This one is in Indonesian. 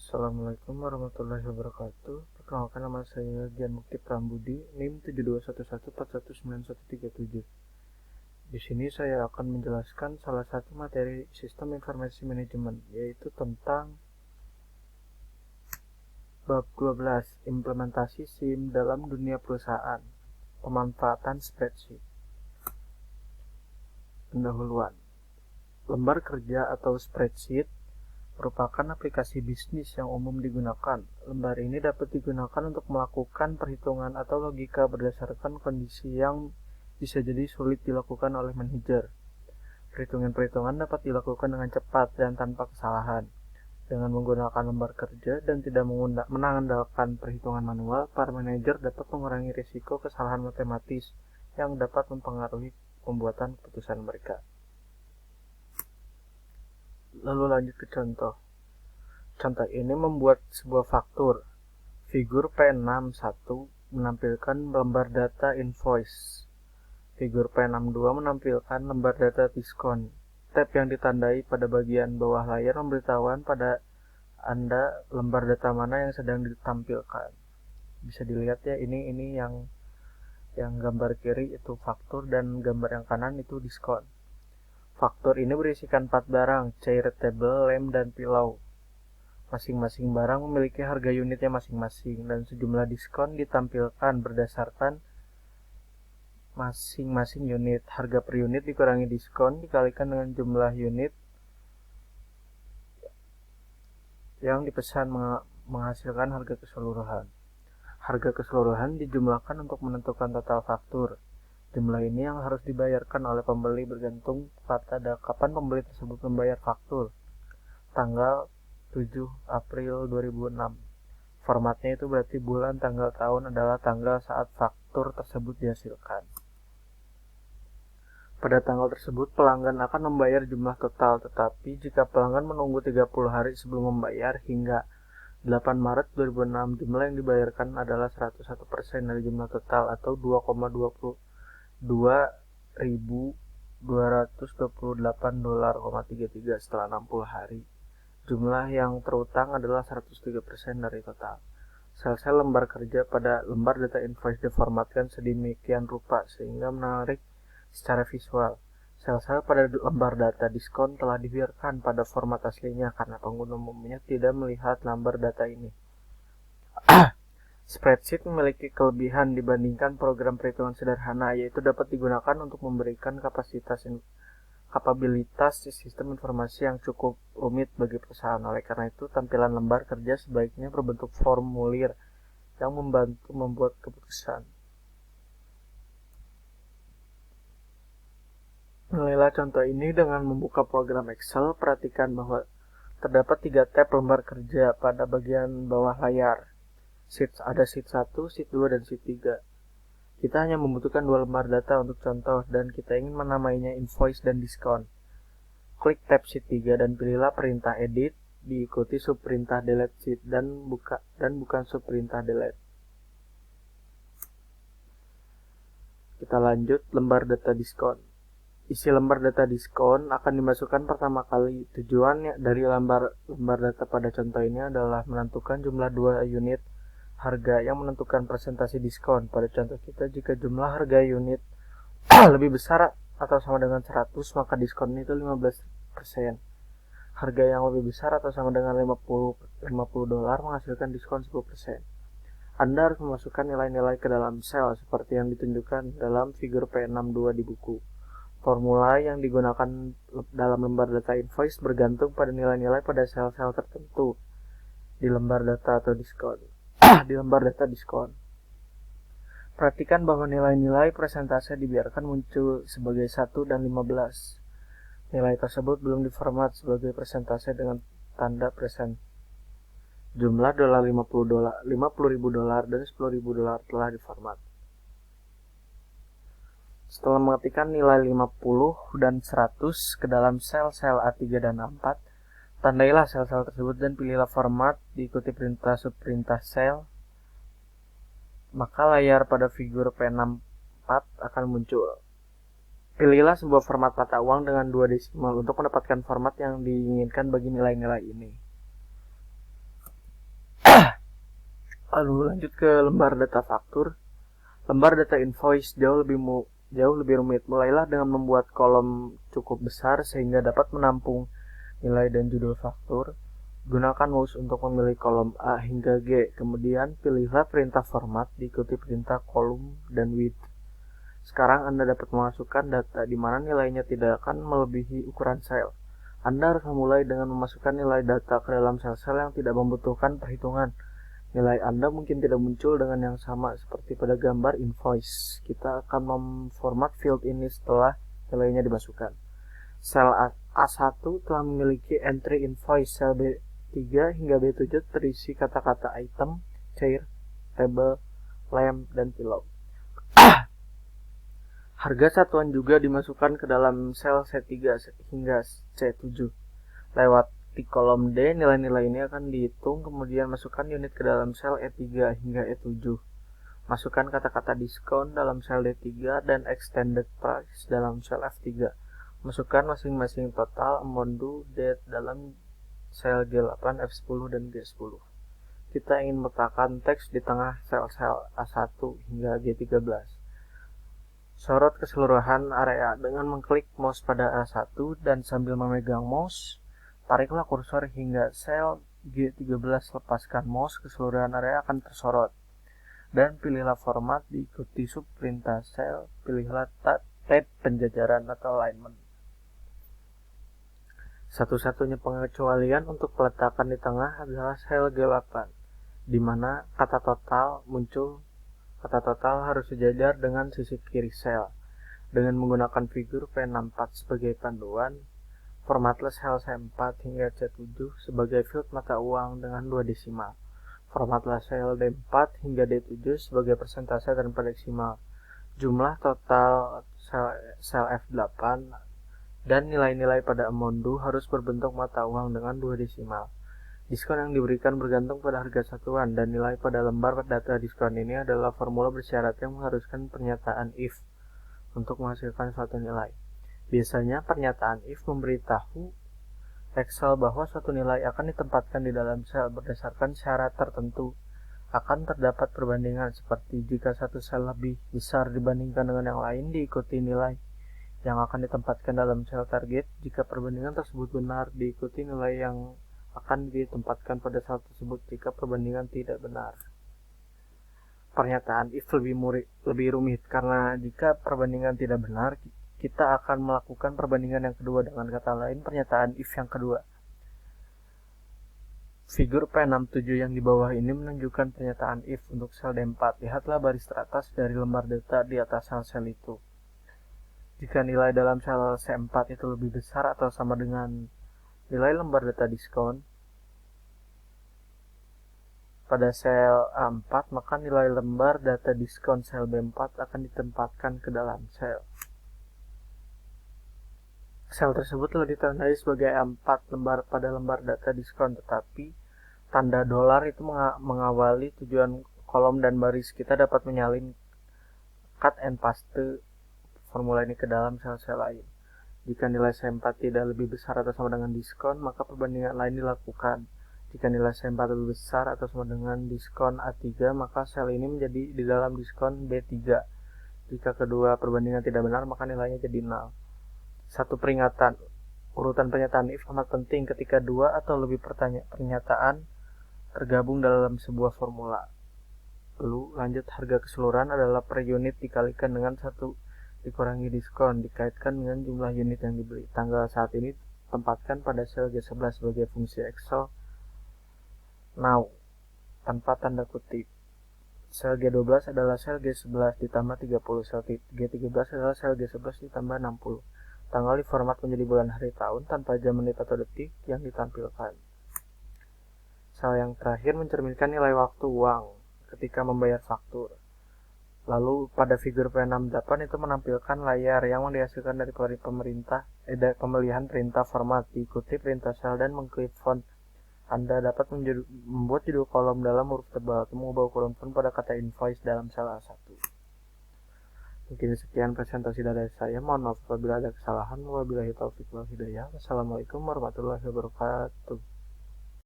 Assalamualaikum warahmatullahi wabarakatuh. Perkenalkan, nama saya Gian Mukti Prambudi, NIM 7211419137. Di sini saya akan menjelaskan salah satu materi Sistem Informasi Manajemen, yaitu tentang bab 12, implementasi SIM dalam dunia perusahaan, pemanfaatan spreadsheet. Pendahuluan. Lembar kerja atau spreadsheet merupakan aplikasi bisnis yang umum digunakan. Lembar ini dapat digunakan untuk melakukan perhitungan atau logika berdasarkan kondisi yang bisa jadi sulit dilakukan oleh manajer. Perhitungan-perhitungan dapat dilakukan dengan cepat dan tanpa kesalahan. Dengan menggunakan lembar kerja dan tidak mengandalkan perhitungan manual, para manajer dapat mengurangi risiko kesalahan matematis yang dapat mempengaruhi pembuatan keputusan mereka. Lalu lanjut ke contoh. Contoh ini membuat sebuah faktur. Figur P61 menampilkan lembar data invoice. Figur P62 menampilkan lembar data diskon. Tab yang ditandai pada bagian bawah layar memberitahuan pada Anda lembar data mana yang sedang ditampilkan. Bisa dilihat ya, ini yang gambar kiri itu faktur dan gambar yang kanan itu diskon. Faktur ini berisikan 4 barang, chair, table, lem, dan pillow. Masing-masing barang memiliki harga unitnya masing-masing, dan sejumlah diskon ditampilkan berdasarkan masing-masing unit. Harga per unit dikurangi diskon dikalikan dengan jumlah unit yang dipesan menghasilkan harga keseluruhan. Harga keseluruhan dijumlahkan untuk menentukan total faktur. Jumlah ini yang harus dibayarkan oleh pembeli bergantung pada kapan pembeli tersebut membayar faktur. Tanggal 7 April 2006. Formatnya itu berarti bulan, tanggal, tahun adalah tanggal saat faktur tersebut dihasilkan. Pada tanggal tersebut pelanggan akan membayar jumlah total, tetapi jika pelanggan menunggu 30 hari sebelum membayar hingga 8 Maret 2006, jumlah yang dibayarkan adalah 101% dari jumlah total atau 2,228 $,33 setelah 60 hari. Jumlah yang terutang adalah 103% dari total. Sel-sel lembar kerja pada lembar data invoice diformatkan sedemikian rupa sehingga menarik secara visual. Sel-sel pada lembar data diskon telah dibiarkan pada format aslinya karena pengguna umumnya tidak melihat lembar data ini. Spreadsheet memiliki kelebihan dibandingkan program perhitungan sederhana, yaitu dapat digunakan untuk memberikan kapabilitas sistem informasi yang cukup rumit bagi perusahaan. Oleh karena itu, tampilan lembar kerja sebaiknya berbentuk formulir yang membantu membuat keputusan. Mulailah contoh ini dengan membuka program Excel. Perhatikan bahwa terdapat 3 tab lembar kerja pada bagian bawah layar. Ada sheet 1, sheet 2, dan sheet 3. Kita hanya membutuhkan 2 lembar data untuk contoh dan kita ingin menamainya invoice dan diskon. Klik tab sheet 3 dan pilihlah perintah edit, diikuti subperintah delete sheet dan bukan subperintah delete. Kita lanjut lembar data diskon. Isi lembar data diskon akan dimasukkan pertama kali. Tujuannya dari lembar data pada contoh ini adalah menentukan jumlah 2 unit harga yang menentukan presentasi diskon. Pada contoh kita, jika jumlah harga unit lebih besar atau sama dengan 100, maka diskon itu 15%. Harga yang lebih besar atau sama dengan $50 menghasilkan diskon 10%. Anda harus memasukkan nilai-nilai ke dalam sel seperti yang ditunjukkan dalam figur P62 di buku. Formula yang digunakan dalam lembar data invoice bergantung pada nilai-nilai pada sel-sel tertentu di lembar data atau diskon. Di lembar data diskon. Perhatikan bahwa nilai-nilai persentase dibiarkan muncul sebagai 1 dan 15. Nilai tersebut belum diformat sebagai persentase dengan tanda persen. Jumlah $50.000 dan $10.000 telah diformat. Setelah mengetikkan nilai 50 dan 100 ke dalam sel-sel A3 dan A4, tandailah sel-sel tersebut dan pilihlah format, diikuti perintah subperintah sel. Maka layar pada figur P64 akan muncul. Pilihlah sebuah format mata uang dengan 2 desimal untuk mendapatkan format yang diinginkan bagi nilai-nilai ini. Lalu lanjut ke lembar data faktur. Lembar data invoice jauh lebih rumit. Mulailah dengan membuat kolom cukup besar sehingga dapat menampung nilai dan judul faktur. Gunakan mouse untuk memilih kolom A hingga G. Kemudian pilihlah perintah format diikuti perintah column dan width. Sekarang Anda dapat memasukkan data di mana nilainya tidak akan melebihi ukuran sel. Anda harus memulai dengan memasukkan nilai data ke dalam sel-sel yang tidak membutuhkan perhitungan. Nilai Anda mungkin tidak muncul dengan yang sama seperti pada gambar invoice. Kita akan memformat field ini setelah nilainya dimasukkan. Sel A1 telah memiliki entry invoice. Sel B3 hingga B7 terisi kata-kata item, chair, table, lamp, dan pillow. Harga satuan juga dimasukkan ke dalam sel C3 hingga C7. Lewat di kolom D, nilai-nilai ini akan dihitung, kemudian masukkan unit ke dalam sel E3 hingga E7. Masukkan kata-kata diskon dalam sel D3 dan extended price dalam sel F3. Masukkan masing-masing total, amount due, date dalam sel G8, F10, dan G10. Kita ingin meletakkan teks di tengah sel-sel A1 hingga G13. Sorot keseluruhan area dengan mengklik mouse pada A1 dan sambil memegang mouse, tariklah kursor hingga sel G13, lepaskan mouse, keseluruhan area akan tersorot. Dan pilihlah format diikuti subperintah sel, pilihlah tab penjajaran atau alignment. Satu-satunya pengecualian untuk peletakan di tengah adalah sel G8, di mana kata total muncul. Kata total harus sejajar dengan sisi kiri sel. Dengan menggunakan figur P64 sebagai panduan, formatlah sel C4 hingga C7 sebagai field mata uang dengan 2 desimal. Formatlah sel D4 hingga D7 sebagai persentase tanpa deksimal. Jumlah total sel F8 dan nilai-nilai pada amount due harus berbentuk mata uang dengan 2 desimal. Diskon yang diberikan bergantung pada harga satuan, dan nilai pada lembar data diskon ini adalah formula bersyarat yang mengharuskan pernyataan if untuk menghasilkan suatu nilai. Biasanya pernyataan if memberitahu Excel bahwa suatu nilai akan ditempatkan di dalam sel berdasarkan syarat tertentu. Akan terdapat perbandingan seperti jika satu sel lebih besar dibandingkan dengan yang lain, diikuti nilai yang akan ditempatkan dalam sel target. Jika perbandingan tersebut benar, diikuti nilai yang akan ditempatkan pada sel tersebut jika perbandingan tidak benar. Pernyataan if lebih rumit karena jika perbandingan tidak benar, kita akan melakukan perbandingan yang kedua, dengan kata lain pernyataan if yang kedua. Figur P67 yang di bawah ini menunjukkan pernyataan if untuk sel D4. Lihatlah baris teratas dari lembar data di atas sel-sel itu. Jika nilai dalam sel C4 itu lebih besar atau sama dengan nilai lembar data diskon pada sel A4, maka nilai lembar data diskon sel B4 akan ditempatkan ke dalam sel. Sel tersebut telah ditandai sebagai A4 pada lembar data diskon, tetapi tanda dolar itu mengawali tujuan kolom dan baris. Kita dapat menyalin cut and paste formula ini ke dalam sel-sel lain. Jika nilai C4 tidak lebih besar atau sama dengan diskon, maka perbandingan lain dilakukan. Jika nilai C4 lebih besar atau sama dengan diskon A3, maka sel ini menjadi di dalam diskon B3. Jika kedua perbandingan tidak benar, maka nilainya jadi 0. Satu peringatan. Urutan pernyataan if amat penting ketika dua atau lebih pernyataan tergabung dalam sebuah formula. Lalu lanjut, harga keseluruhan adalah per unit dikalikan dengan 1 dikurangi diskon dikaitkan dengan jumlah unit yang dibeli. Tanggal saat ini tempatkan pada sel G11 sebagai fungsi Excel now tanpa tanda kutip. Sel G12 adalah sel G11 ditambah 30. Sel G13 adalah sel G11 ditambah 60. Tanggal diformat menjadi bulan, hari, tahun tanpa jam, menit, atau detik yang ditampilkan. Sel yang terakhir mencerminkan nilai waktu uang ketika membayar faktur. Lalu pada figur P68 itu menampilkan layar yang dihasilkan dari pemilihan perintah format, diikuti perintah sel dan mengklik font. Anda dapat membuat judul kolom dalam huruf tebal atau mengubah ukuran font pada kata invoice dalam sel A1. Mungkin sekian presentasi dari saya. Mohon maaf apabila ada kesalahan. Wabillahi taufiq wal hidayah. Wassalamualaikum warahmatullahi wabarakatuh.